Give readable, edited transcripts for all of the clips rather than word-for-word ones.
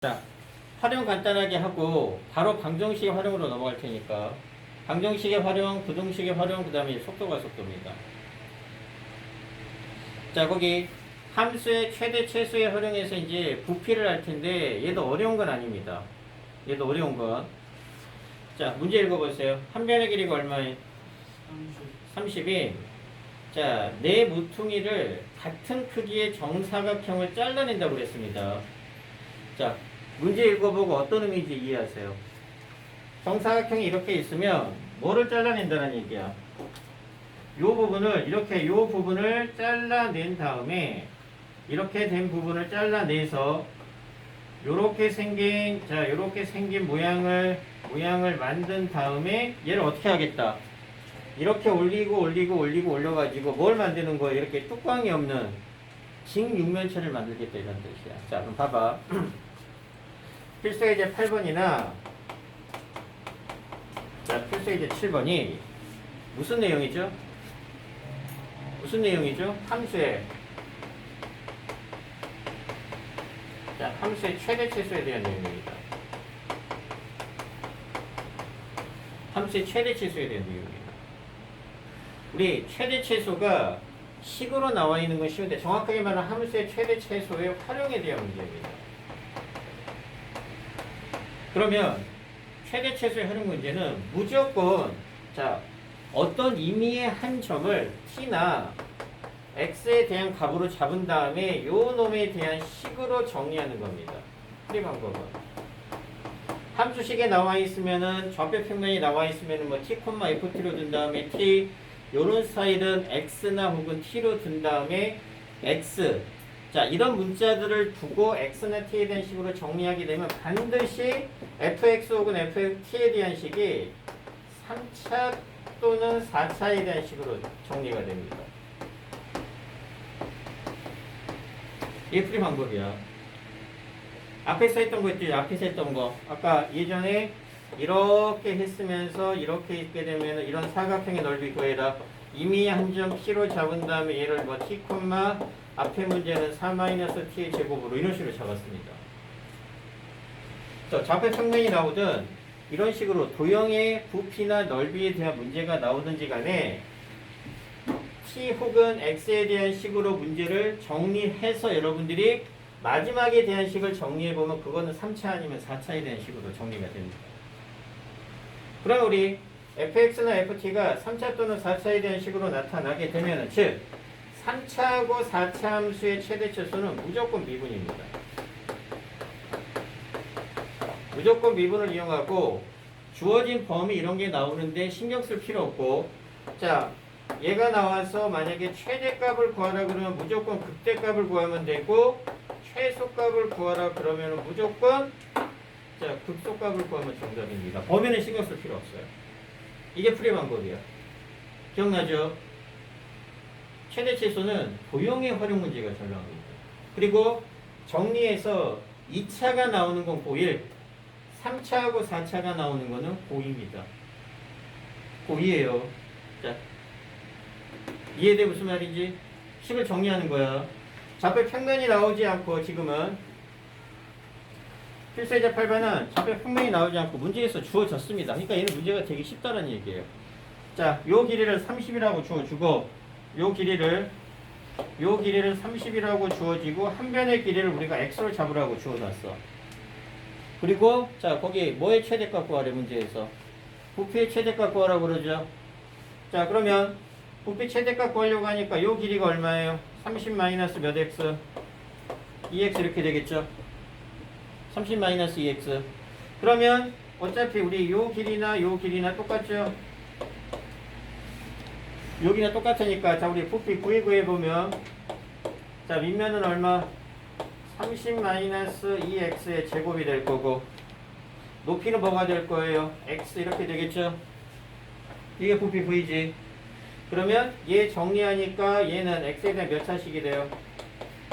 자, 활용 간단하게 하고 바로 방정식의 활용으로 넘어갈 테니까 방정식의 활용, 부등식의 활용, 그 다음에 속도가 속도입니다. 자, 거기 함수의 최대 최소의 활용해서 이제 부피를 할 텐데 얘도 어려운 건 아닙니다. 얘도 어려운 건. 자, 문제 읽어보세요. 한 변의 길이가 얼마예요? 30인. 자, 네 모퉁이를 같은 크기의 정사각형을 잘라낸다고 그랬습니다. 자, 문제 읽어보고 어떤 의미인지 이해하세요. 정사각형이 이렇게 있으면 뭐를 잘라낸다는 얘기야? 요 부분을 이렇게 요 부분을 잘라낸 다음에 이렇게 된 부분을 잘라내서 요렇게 생긴 요렇게 생긴 모양을 만든 다음에 얘를 어떻게 하겠다? 이렇게 올려가지고 뭘 만드는 거예요? 이렇게 뚜껑이 없는 직육면체를 만들겠다 이런 뜻이야. 자, 그럼 봐봐. 필수예제 8번이나 자, 필수예제 7번이 무슨 내용이죠? 무슨 내용이죠? 함수의 최대 최소에 대한 내용입니다. 함수의 최대 최소에 대한 내용입니다. 우리 최대 최소가 식으로 나와 있는 건 쉬운데 정확하게 말하면 함수의 최대 최소의 활용에 대한 문제입니다. 그러면 최대 최소의 활용 문제는 무조건 어떤 임의의 한 점을 t나 x에 대한 값으로 잡은 다음에 요 놈에 대한 식으로 정리하는 겁니다. 이 방법은 함수식에 나와 있으면은 좌표 평면이 나와 있으면은 뭐 t, ft로 둔 다음에 t 요런 스타일은 x나 혹은 t로 둔 다음에 x 자, 이런 문자들을 두고 x나 t에 대한 식으로 정리하게 되면 반드시 fx 혹은 ft에 대한 식이 3차 또는 4차에 대한 식으로 정리가 됩니다. 이게 풀이 방법이야. 앞에서 했던 거 있지? 앞에서 했던 거. 아까 예전에 이렇게 했으면서 이렇게 있게 되면 이런 사각형의 넓이 구해라. 이미 한 점 t로 잡은 다음에 얘를 뭐 t, 앞에 문제는 4-t의 제곱으로 이런 식으로 잡았습니다. 좌표 평면이 나오든 이런 식으로 도형의 부피나 넓이에 대한 문제가 나오든지 간에 t 혹은 x에 대한 식으로 문제를 정리해서 여러분들이 마지막에 대한 식을 정리해보면 그거는 3차 아니면 4차에 대한 식으로 정리가 됩니다. 그럼 우리 fx나 ft가 3차 또는 4차에 대한 식으로 나타나게 되면 즉 3차하고 4차 함수의 최대 최소는 무조건 미분입니다. 무조건 미분을 이용하고 주어진 범위 이런 게 나오는데 신경 쓸 필요 없고 자, 얘가 나와서 만약에 최대값을 구하라 그러면 무조건 극대값을 구하면 되고 최소값을 구하라 그러면 무조건 극소값을 구하면 정답입니다. 범위는 신경 쓸 필요 없어요. 이게 풀이 방법이야. 기억나죠? 최대 최소는 도형의 활용 문제가 잘 나옵니다. 그리고 정리해서 2차가 나오는 건 고1, 3차하고 4차가 나오는 거는 고2입니다. 고2예요. 자, 이해돼 무슨 말인지? 식을 정리하는 거야. 좌표 평면이 나오지 않고 지금은 필수예제 8번은 좌표 평면이 나오지 않고 문제에서 주어졌습니다. 그러니까 얘는 문제가 되게 쉽다는 얘기예요. 자, 요 길이를 30이라고 주어주고 요 길이를 30이라고 주어지고 한 변의 길이를 우리가 x로 잡으라고 주어놨어. 그리고 자, 거기 뭐의 최대값 구하래 문제에서? 부피의 최대값 구하라고 그러죠. 자, 그러면 부피 최대값 구하려고 하니까 요 길이가 얼마예요? 30 마이너스 몇 x? 2x 이렇게 되겠죠. 30 마이너스 2x. 그러면 어차피 우리 요 길이나 똑같죠. 여기는 똑같으니까 자, 우리 부피 구해보면 자, 밑면은 얼마? 30-2x의 제곱이 될 거고 높이는 뭐가 될 거예요? x 이렇게 되겠죠? 이게 부피 v지. 그러면 얘 정리하니까 얘는 x에 대한 몇 차식이 돼요?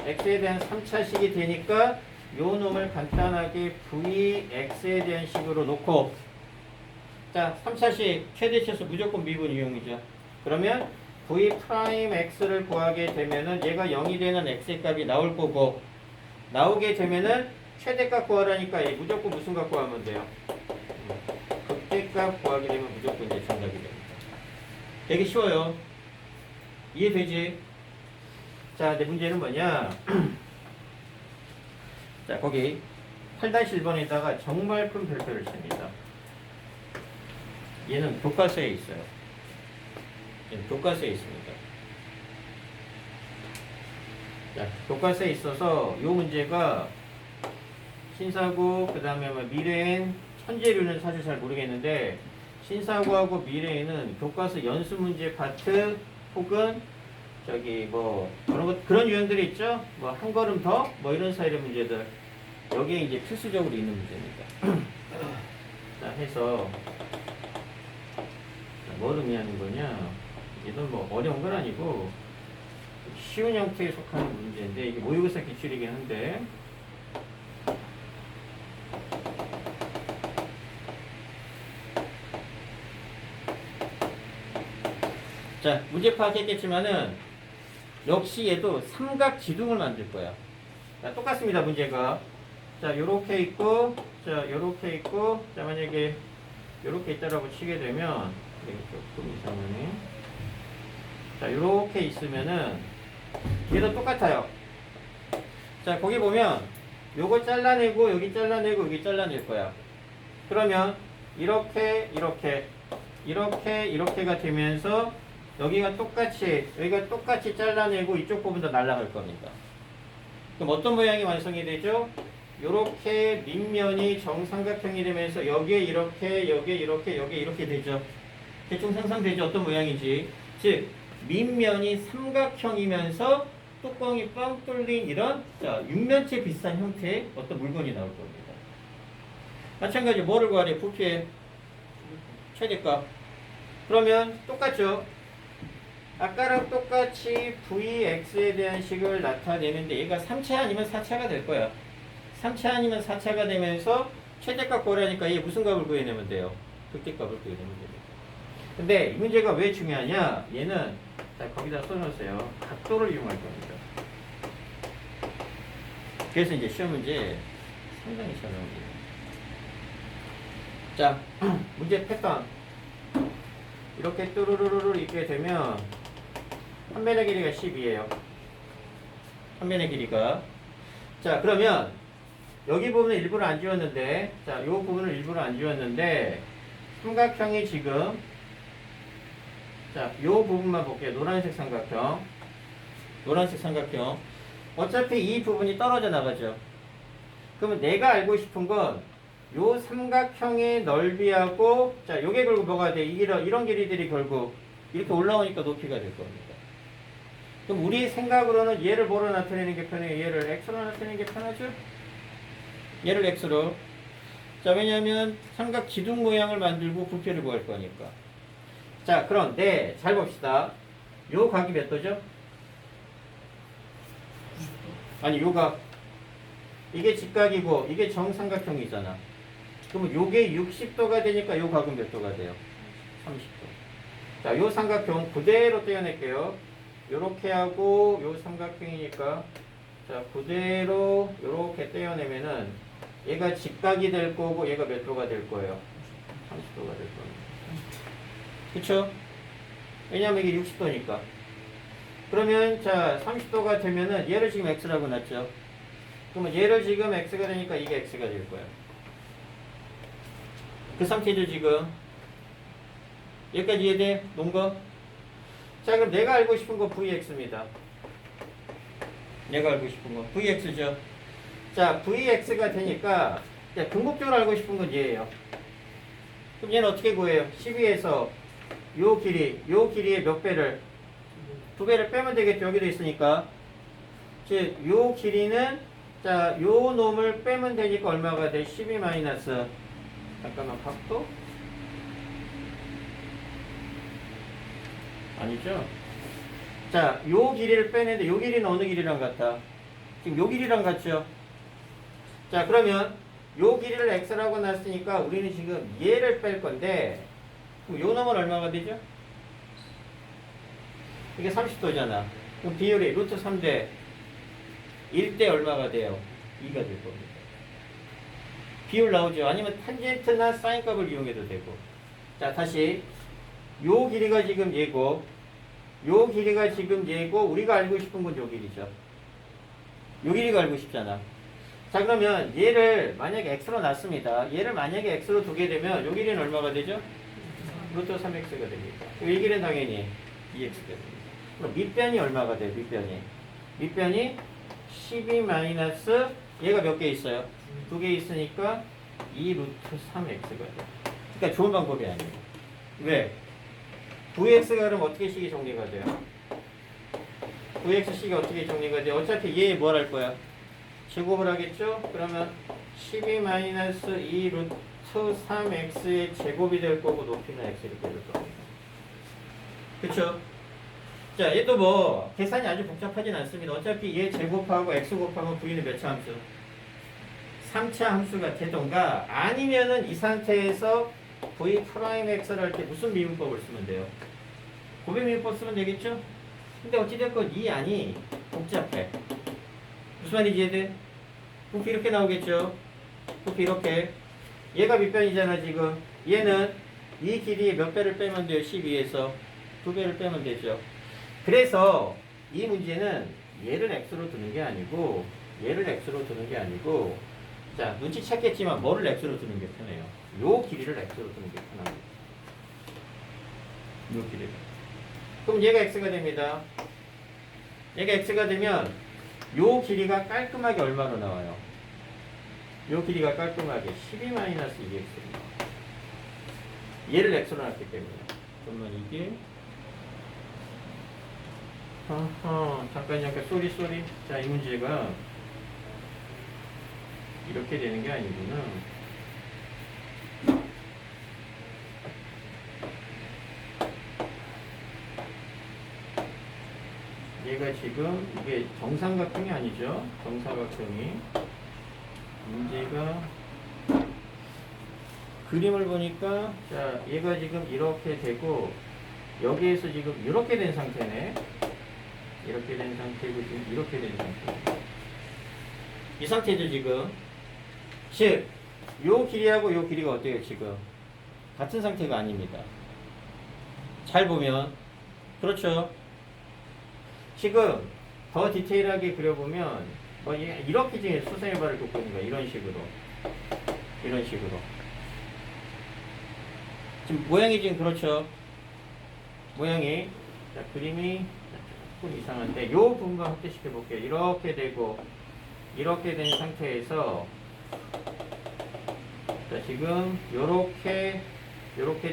x에 대한 3차식이 되니까 요 놈을 간단하게 vx에 대한 식으로 놓고 자, 3차식 최대 최소 무조건 미분 이용이죠. 그러면 v'x를 구하게 되면은 얘가 0이 되는 x의 값이 나올 거고 나오게 되면은 최대값 구하라니까 얘 무조건 무슨 값 구하면 돼요? 극대값 구하게 되면 무조건 이제 정답이 됩니다. 되게 쉬워요. 이해되지? 자, 근데 문제는 뭐냐? 자, 거기 8-1번에다가 정말 큰 별표를 칩니다. 얘는 교과서에 있어요. 얘는 교과서에 있습니다. 자, 교과서에 있어서 이 문제가 신사고, 그 다음에 뭐 미래엔, 천재류는 사실 잘 모르겠는데, 신사고하고 미래에는 교과서 연수 문제 파트 혹은 저기 뭐 그런 유형들이 있죠. 뭐 한 걸음 더 뭐 이런 사이의 문제들 여기에 이제 필수적으로 있는 문제입니다. 자, 해서 뭐를 의미하는 거냐? 이건 뭐 어려운 건 아니고 쉬운 형태에 속하는 문제인데 이게 모의고사 기출이긴 한데. 자, 문제 파악했겠지만은 역시 얘도 삼각 지둥을 만들 거야. 자, 똑같습니다, 문제가. 자, 요렇게 있고, 자, 요렇게 있고, 자, 만약에 요렇게 있다라고 치게 되면, 이게 조금 이상하네. 자, 요렇게 있으면은, 얘도 똑같아요. 자, 거기 보면, 요거 잘라내고, 여기 잘라내고, 여기 잘라낼 거야. 그러면, 이렇게가 되면서, 여기가 똑같이 잘라내고 이쪽 부분도 날아갈 겁니다. 그럼 어떤 모양이 완성이 되죠? 요렇게 밑면이 정삼각형이 되면서 여기에 이렇게, 여기에 이렇게 되죠. 대충 상상되죠? 어떤 모양인지. 즉, 밑면이 삼각형이면서 뚜껑이 뻥 뚫린 이런 육면체 비슷한 형태의 어떤 물건이 나올 겁니다. 마찬가지로 뭐를 구하래? 부피의 최대값. 그러면 똑같죠? 아까랑 똑같이 Vx에 대한 식을 나타내는데 얘가 3차 아니면 4차가 될 거야. 3차 아니면 4차가 되면서 최대값 구하라니까 얘 무슨 값을 구해내면 돼요? 극대값을 구해내면 됩니다. 근데 이 문제가 왜 중요하냐? 얘는 자, 거기다 써놓으세요. 각도를 이용할 겁니다. 그래서 이제 시험 문제 상당히 잘 나옵니다. 자, 문제 패턴. 이렇게 뚜루루루루 있게 되면 한 변의 길이가 10이에요. 한 변의 길이가. 자, 그러면 여기 부분은 일부러 안 지웠는데, 자, 요 부분을 일부러 안 지웠는데, 삼각형이 지금, 자, 요 부분만 볼게요. 노란색 삼각형. 노란색 삼각형. 어차피 이 부분이 떨어져 나가죠. 그러면 내가 알고 싶은 건, 요 삼각형의 넓이하고, 자, 요게 결국 뭐가 돼? 이런 길이들이 결국 이렇게 올라오니까 높이가 될 겁니다. 그럼 우리 생각으로는 얘를 뭐로 나타내는 게 편해요? 얘를 x로 나타내는 게 편하죠? 얘를 x로. 자, 왜냐면 삼각 지둥 모양을 만들고 부피를 구할 거니까. 자, 그런데 잘 봅시다. 요 각이 몇 도죠? 아니, 요 각. 이게 직각이고 이게 정삼각형이잖아. 그러면 요게 60도가 되니까 요 각은 몇 도가 돼요? 30도. 자, 요 삼각형 그대로 떼어낼게요. 요렇게 하고 요 삼각형이니까 자, 그대로 요렇게 떼어내면은 얘가 직각이 될 거고 얘가 몇 도가 될 거예요? 30도가 될 겁니다. 그쵸? 왜냐면 이게 60도니까. 그러면 자, 30도가 되면은 얘를 지금 x라고 놨죠. 그러면 얘를 지금 x가 되니까 이게 x가 될 거야. 그 상태죠, 지금. 여기까지 이해돼? 논 거? 자, 그럼 내가 알고 싶은 거 Vx입니다. 내가 알고 싶은 거 Vx죠. 자, Vx가 되니까 자, 궁극적으로 알고 싶은 건 얘예요. 그럼 얘는 어떻게 구해요? 12에서 요 길이의 몇 배를? 2배를 빼면 되겠죠. 여기도 있으니까. 즉, 요 길이는 자, 요 놈을 빼면 되니까 얼마가 돼? 12 마이너스 잠깐만, 각도? 아니죠? 자, 요 길이를 빼는데 요 길이는 어느 길이랑 같아? 지금 요 길이랑 같죠? 자, 그러면 요 길이를 x라고 놨으니까 우리는 지금 얘를 뺄 건데 그럼 요 놈은 얼마가 되죠? 이게 30도잖아. 그럼 비율이 루트 3대 1대 얼마가 돼요? 2가 될 겁니다. 비율 나오죠. 아니면 탄젠트나 사인 값을 이용해도 되고. 자, 다시. 요 길이가 지금 얘고, 요 길이가 지금 얘고, 우리가 알고 싶은 건 요 길이죠. 요 길이가 알고 싶잖아. 자, 그러면 얘를 만약에 x로 놨습니다. 얘를 만약에 x로 두게 되면 요 길이는 얼마가 되죠? 루트 3x가 됩니다. 이 길이는 당연히 2x가 됩니다. 그럼 밑변이 얼마가 돼요? 밑변이 12 마이너스 얘가 몇 개 있어요? 2개 있으니까 2 루트 3x가 돼요. 그러니까 좋은 방법이 아니에요. 왜? 9x가 그럼 어떻게 식이 정리가 돼요? 9x식이 어떻게 정리가 돼요? 어차피 얘 뭘 할 거야? 제곱을 하겠죠? 그러면 12 마이너스 2 루트 3x의 제곱이 될 거고 높이는 x 이렇게 될 겁니다. 그쵸? 자, 얘도 뭐 계산이 아주 복잡하진 않습니다. 어차피 얘 제곱하고 x 곱하면 v는 몇 차 함수? 3차 함수가 되던가 아니면은 이 상태에서 v 프라임 x를 할 때 무슨 미분법을 쓰면 돼요? 고배 미분법 쓰면 되겠죠? 근데 어찌됐건 이 안이 복잡해. 무슨 말인지 이해돼? 부피 이렇게 나오겠죠? 부피 이렇게. 얘가 밑변이잖아 지금. 얘는 이 길이에 몇 배를 빼면 돼요? 12에서 2배를 빼면 되죠. 그래서 이 문제는 얘를 x로 두는 게 아니고 얘를 x로 두는 게 아니고 자 눈치챘겠지만 뭐를 x로 두는 게 편해요? 요 길이를 x로 두는 게 편합니다. 요 길이를. 그럼 얘가 x가 됩니다. 얘가 x가 되면 요 길이가 깔끔하게 얼마로 나와요? 요 길이가 깔끔하게 12-2x로 나와요. 얘를 x로 놨기 때문에. 그러면 이게 잠깐 쏘리. 자, 이 문제가 이렇게 되는 게 아니구나. 얘가 지금 이게 정삼각형이 아니죠. 정사각형이 문제가 그림을 보니까 자 얘가 지금 이렇게 되고 여기에서 지금 이렇게 된 상태네. 이렇게 된 상태고 지금 이렇게 된 상태. 이 상태죠 지금. 즉, 요 길이하고 요 길이가 어때요 지금? 같은 상태가 아닙니다. 잘 보면 그렇죠. 지금 더 디테일하게 그려보면 뭐 이렇게 지금 수선의 발을 돋고 있는 거야. 이런 식으로. 지금 모양이 지금 그렇죠. 모양이 자, 그림이 조금 이상한데 요 부분만 확대시켜 볼게요. 이렇게 되고 이렇게 된 상태에서 자 지금 요렇게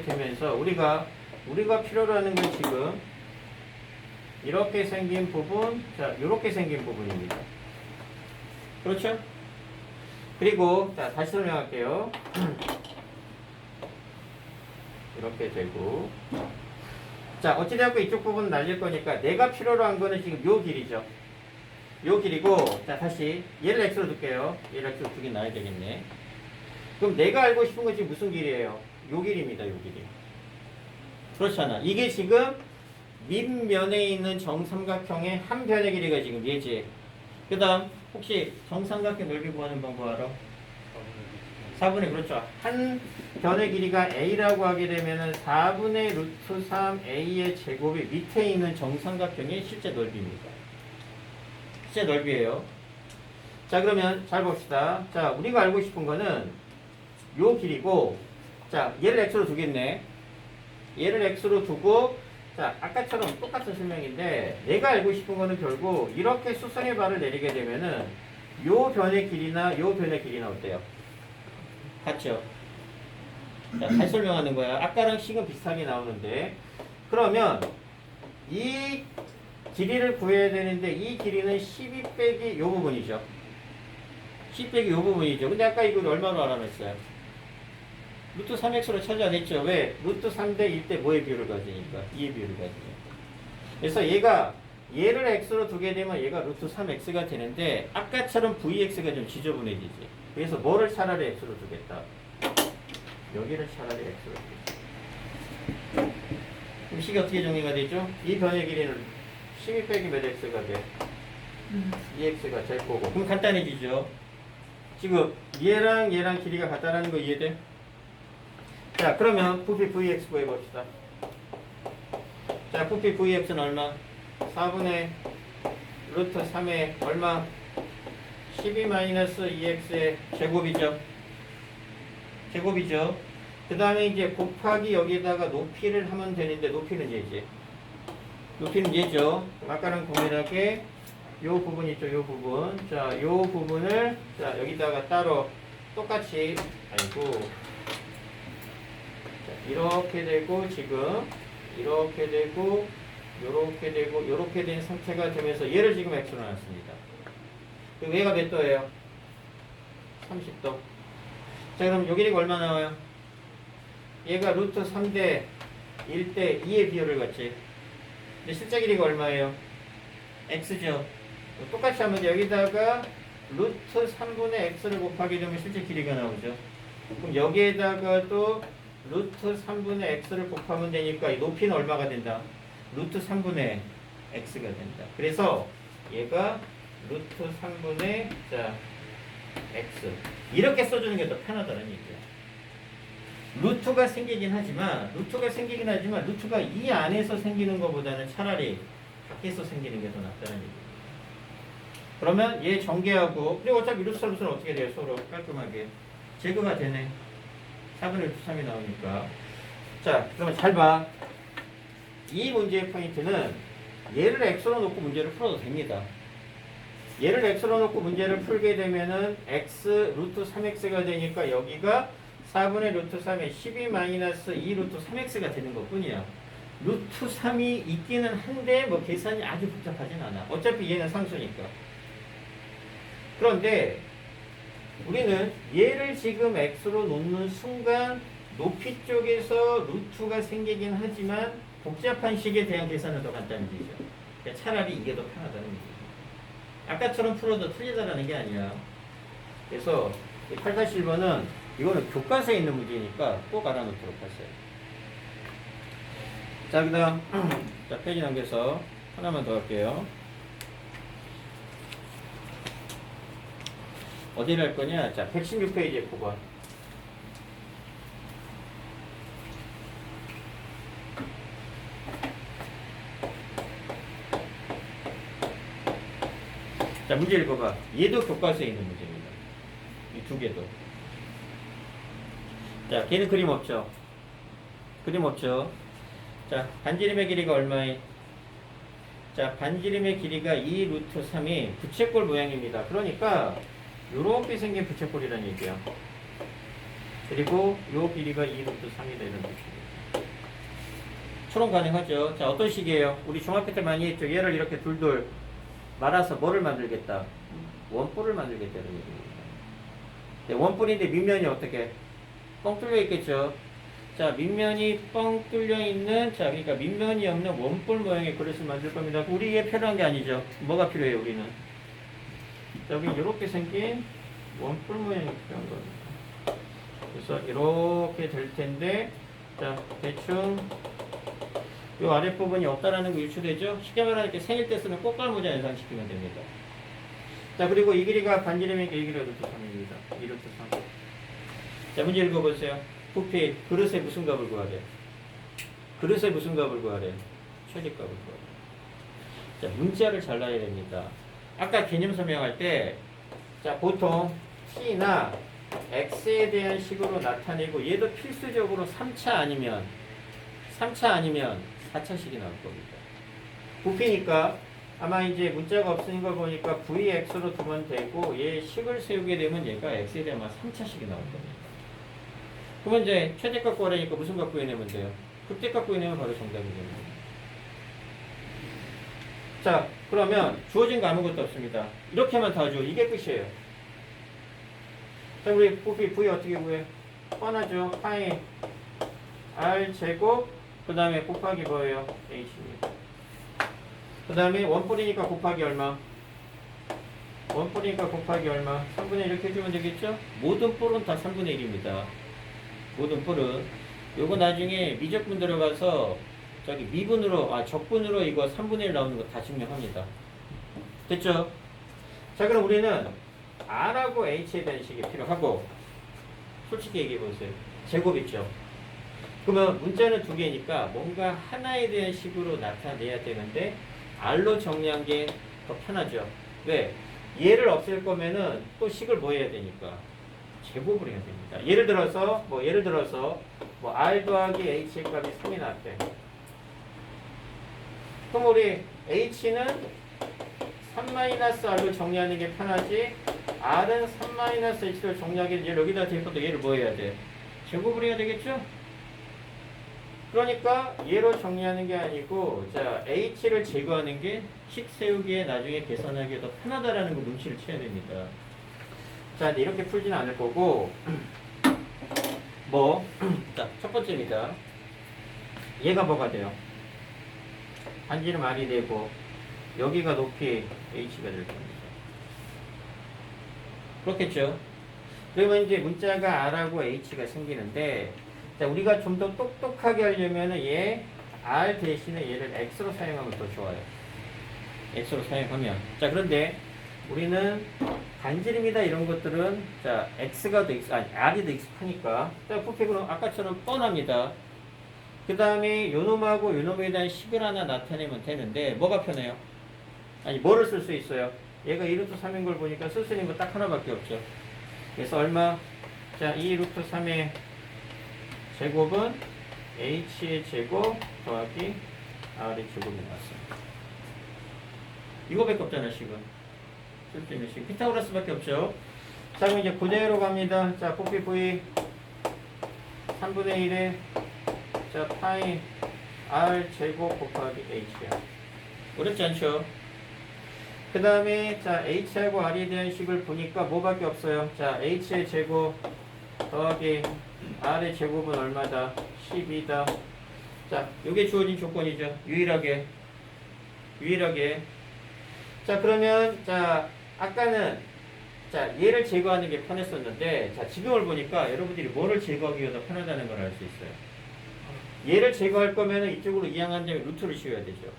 되면서 우리가 필요로 하는 건 지금 이렇게 생긴 부분, 자 요렇게 생긴 부분입니다. 그렇죠? 그리고 자 다시 설명할게요. 이렇게 되고 자 어찌되었고 이쪽 부분 날릴 거니까 내가 필요로 한 거는 지금 요 길이죠. 요 길이고 자 다시 얘를 x로 둘게요. 얘를 x로 두긴 놔야 되겠네. 그럼 내가 알고 싶은 건 지금 무슨 길이에요? 요 길입니다. 요 길이. 그렇잖아. 이게 지금 밑면에 있는 정삼각형의 한 변의 길이가 지금 얘지. 그 다음 혹시 정삼각형 넓이 구하는 방법 알아? 4분의 그렇죠. 한 변의 길이가 a라고 하게 되면은 4분의 루트 3a의 제곱이 밑에 있는 정삼각형의 실제 넓이입니다. 실제 넓이에요. 자 그러면 잘 봅시다. 자 우리가 알고 싶은 거는 요 길이고 자 얘를 x로 두겠네. 얘를 x로 두고 자 아까처럼 똑같은 설명인데 내가 알고 싶은 거는 결국 이렇게 수선의 발을 내리게 되면은 요 변의 길이나 요 변의 길이나 어때요? 같죠? 자, 다시 설명하는 거야. 아까랑 식은 비슷하게 나오는데 그러면 이 길이를 구해야 되는데 이 길이는 12 빼기 요 부분이죠. 10 빼기 요 부분이죠. 근데 아까 이걸 얼마로 알아냈어요? 루트 3x로 찾아냈죠. 왜? 루트 3대 1대 뭐의 비율을 가지니까? 2의 비율을 가지니까. 그래서 얘를 x로 두게 되면 얘가 루트 3x가 되는데 아까처럼 vx가 좀 지저분해지지. 그래서 뭐를 차라리 x로 두겠다. 여기를 차라리 x로 두겠다. 그럼 식이 어떻게 정리가 되죠? 이 변의 길이는 12 빼기 몇 x가 돼? 2x가 될 거고. 그럼 간단해지죠. 지금 얘랑 얘랑 길이가 같다라는 거 이해돼? 자, 그러면 부피 Vx 구해봅시다. 자, 부피 Vx는 얼마? 4분의 루트 3의 얼마? 12-2x의 제곱이죠. 제곱이죠. 그 다음에 이제 곱하기 여기다가 높이를 하면 되는데 높이는 얘지. 높이는 얘죠. 아까랑 동일하게 요 부분 있죠. 요 부분. 자, 요 부분을 자 여기다가 따로 똑같이 아이고 자, 이렇게 되고 지금 이렇게 되고 요렇게 되고 요렇게 된 상태가 되면서 얘를 지금 x로 놨습니다. 그럼 얘가 몇 도예요? 30도. 자, 그럼 요 길이가 얼마 나와요? 얘가 루트 3대 1대 2의 비율을 갖지. 근데 실제 길이가 얼마예요? x죠. 똑같이 하면 여기다가 루트 3분의 x를 곱하게 되면 실제 길이가 나오죠. 그럼 여기에다가도 루트 3분의 x를 곱하면 되니까 이 높이는 얼마가 된다? 루트 3분의 x가 된다. 그래서 얘가 루트 3분의 자 x 이렇게 써주는 게 더 편하다는 얘기야. 루트가 생기긴 하지만 루트가 이 안에서 생기는 것보다는 차라리 밖에서 생기는 게 더 낫다는 얘기야. 그러면 얘 전개하고 그리고 어차피 루트 서루스는 어떻게 돼요? 서로 깔끔하게 제거가 되네. 4분의 루트 3이 나오니까. 자, 그러면 잘 봐. 이 문제의 포인트는 얘를 x로 놓고 문제를 풀어도 됩니다. 얘를 x로 놓고 문제를 풀게 되면은 x 루트 3x가 되니까 여기가 4분의 루트 3의 12-2 루트 3x가 되는 것 뿐이야. 루트 3이 있기는 한데 뭐 계산이 아주 복잡하진 않아. 어차피 얘는 상수니까. 그런데 우리는 얘를 지금 x로 놓는 순간 높이 쪽에서 루트가 생기긴 하지만 복잡한 식에 대한 계산은 더 간단해지죠. 그러니까 차라리 이게 더 편하다는 얘기죠. 아까처럼 풀어도 틀리다라는 게 아니야. 그래서 8-1번은 이거는 교과서에 있는 문제니까 꼭 알아놓도록 하세요. 자, 그 다음 자 페이지 넘겨서 하나만 더 할게요. 어디를 할 거냐? 자, 116페이지에 9번. 자, 문제 읽어봐. 얘도 교과서에 있는 문제입니다. 이 두 개도. 자, 걔는 그림 없죠? 그림 없죠? 자, 반지름의 길이가 얼마에? 자, 반지름의 길이가 2 루트 3이 부채꼴 모양입니다. 그러니까 요렇게 생긴 부채꼴이라는 얘기야. 그리고 요 길이가 2 루트 3이다 이런 뜻입니다. 추론 가능하죠? 자, 어떤 식이에요? 우리 중학교 때 많이 했죠? 얘를 이렇게 둘둘 말아서 뭐를 만들겠다? 원뿔을 만들겠다는 얘기입니다. 네, 원뿔인데 밑면이 어떻게? 뻥 뚫려 있겠죠? 자, 밑면이 뻥 뚫려 있는, 자, 그러니까 밑면이 없는 원뿔 모양의 그릇을 만들 겁니다. 우리에 필요한 게 아니죠. 뭐가 필요해요, 우리는? 자, 여기 이렇게 생긴 원뿔 모양이 필요한 겁니다. 그래서 이렇게 될 텐데, 자, 대충 이 아랫부분이 없다라는 거 유추되죠? 쉽게 말하니까 생일 때 쓰는 꽃갈모자 연상시키면 됩니다. 자, 그리고 이 길이가 반지름이니까 이 길이가 루트 3입니다. 2 루트 3. 자, 문제 읽어보세요. 부피, 그릇에 무슨 값을 구하래? 그릇에 무슨 값을 구하래? 최대값을 구하래. 자, 문자를 잘 놔야 됩니다. 아까 개념 설명할 때, 자, 보통 t나 x에 대한 식으로 나타내고 얘도 필수적으로 3차 아니면 4차식이 나올 겁니다. 부피니까 아마 이제 문자가 없으신 걸 보니까 vx로 두면 되고 얘 식을 세우게 되면 얘가 x에 대한 3차식이 나올 겁니다. 그러면 이제 최대값 구하려니까 무슨 값 구해내면 돼요? 극대값 구해내면 바로 정답이 됩니다. 자, 그러면 주어진 거 아무것도 없습니다. 이렇게만 다 줘. 이게 끝이에요. 자, 우리 부피 v 어떻게 구해? 뻔하죠. 파이 r 제곱 그 다음에 곱하기 뭐예요? h입니다. 그 다음에 원뿔이니까 곱하기 얼마? 원뿔이니까 곱하기 얼마? 3분의 1 이렇게 해주면 되겠죠? 모든 뿔은 다 3분의 1입니다. 모든 뿔은. 요거 나중에 미적분 들어가서 저기 미분으로, 적분으로 이거 3분의 1 나오는 거 다 증명합니다. 됐죠? 자, 그럼 우리는 R하고 H에 대한 식이 필요하고, 솔직히 얘기해 보세요. 제곱 있죠. 그러면 문자는 두 개니까 뭔가 하나에 대한 식으로 나타내야 되는데 R로 정리한 게 더 편하죠. 왜? 얘를 없앨 거면은 또 식을 뭐 해야 되니까 제곱을 해야 됩니다. 예를 들어서 R 더하기 H의 값이 3이 나왔대. 그럼 우리 H는 3-R로 정리하는 게 편하지, R은 3-H로 정리하기, 얘를 여기다 대입해도 얘를 뭐 해야 돼? 제곱을 해야 되겠죠? 그러니까 얘로 정리하는 게 아니고, 자, H를 제거하는 게 식 세우기에 나중에 계산하기에 더 편하다라는 거 눈치를 채야 됩니다. 자, 근데 이렇게 풀지는 않을 거고, 자, 첫 번째입니다. 얘가 뭐가 돼요? 반지름 R이 되고, 여기가 높이 H가 될 겁니다. 그렇겠죠? 그러면 이제 문자가 R하고 H가 생기는데, 자, 우리가 좀 더 똑똑하게 하려면은 얘 R 대신에 얘를 X로 사용하면 더 좋아요. X로 사용하면. 자, 그런데 우리는 반지름이다 이런 것들은, 자, X가 더 R이 더 익숙하니까, 자, 부피 그럼 아까처럼 뻔합니다. 그 다음에 요놈하고 요놈에 대한 식을 하나 나타내면 되는데, 뭐가 편해요? 아니, 뭐를 쓸 수 있어요? 얘가 2루트 3인 걸 보니까 쓸 수 있는 거 딱 하나밖에 없죠. 그래서 얼마? 자, 2루트 3의 제곱은 H의 제곱 더하기 R의 제곱이 나왔습니다. 이거밖에 없잖아, 식은. 쓸 수 있는 식. 피타고라스밖에 없죠. 자, 그럼 이제 그대로 갑니다. 자, 부피 V 3분의 1에 자, 파이 R 제곱 곱하기 H야. 어렵지 않죠? 그 다음에 자, H하고 R에 대한 식을 보니까 뭐밖에 없어요. 자, H의 제곱 더하기 R의 제곱은 얼마다? 12다. 자, 요게 주어진 조건이죠. 유일하게. 자, 그러면 자, 아까는 자, 얘를 제거하는 게 편했었는데, 자, 지금을 보니까 여러분들이 뭐를 제거하기 위해서 편하다는 걸 알 수 있어요. 얘를 제거할 거면은 이쪽으로 이항한 다음에 루트를 씌워야 되죠.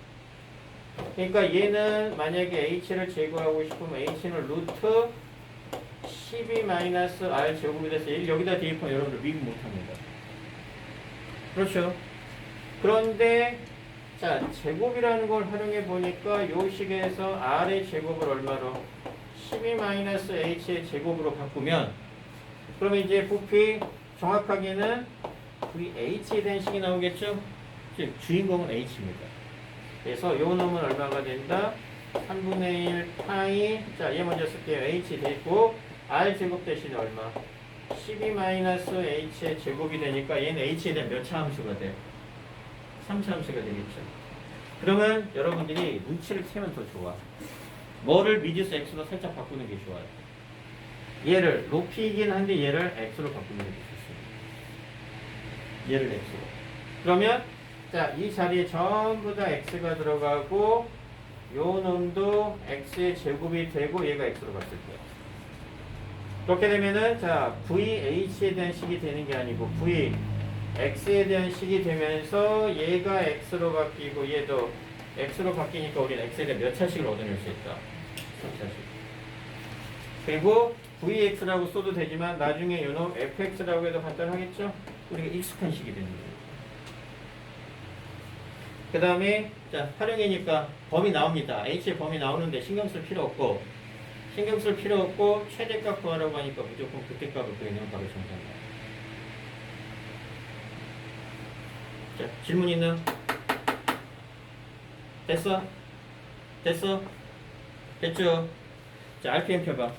그러니까 얘는 만약에 H를 제거하고 싶으면 H는 루트 12-R 제곱이 돼서 얘를 여기다 대입하면 여러분들 미분 못합니다. 그렇죠? 그런데 자, 제곱이라는 걸 활용해 보니까 요 식에서 R의 제곱을 얼마로? 12-H의 제곱으로 바꾸면, 그러면 이제 부피 정확하게는 VH에 대한 식이 나오겠죠? 즉 주인공은 H입니다. 그래서 요 놈은 얼마가 된다? 3분의 1 파이, 자, 얘 먼저 쓸게요. H 되고 R 제곱 대신에 얼마? 12-H의 제곱이 되니까 얘는 H에 대한 몇 차 함수가 돼요? 3차 함수가 되겠죠. 그러면 여러분들이 눈치를 채면 더 좋아. 뭐를 미지수 X로 살짝 바꾸는 게 좋아요. 얘를 높이긴 한데 얘를 X로 바꾸는 게 좋습니다. 얘를 X로. 그러면 자, 이 자리에 전부 다 X가 들어가고 요 놈도 X의 제곱이 되고 얘가 X로 갔을 거예요. 그렇게 되면은 자, VH에 대한 식이 되는 게 아니고 VX에 대한 식이 되면서 얘가 X로 바뀌고 얘도 X로 바뀌니까 우리는 X에 대한 몇 차식을 얻어낼 수 있다? 3차식. 그리고 VX라고 써도 되지만 나중에 요놈 FX라고 해도 간단하겠죠? 우리가 익숙한 식이 되는 거예요. 그 다음에 자, 활용이니까 범위 나옵니다. H의 범위 나오는데 신경 쓸 필요 없고 최대값 구하라고 하니까 무조건 그때값을 구해내면 바로 정답이에요. 자, 질문 있나? 됐어? 됐죠? 자, RPM 펴봐.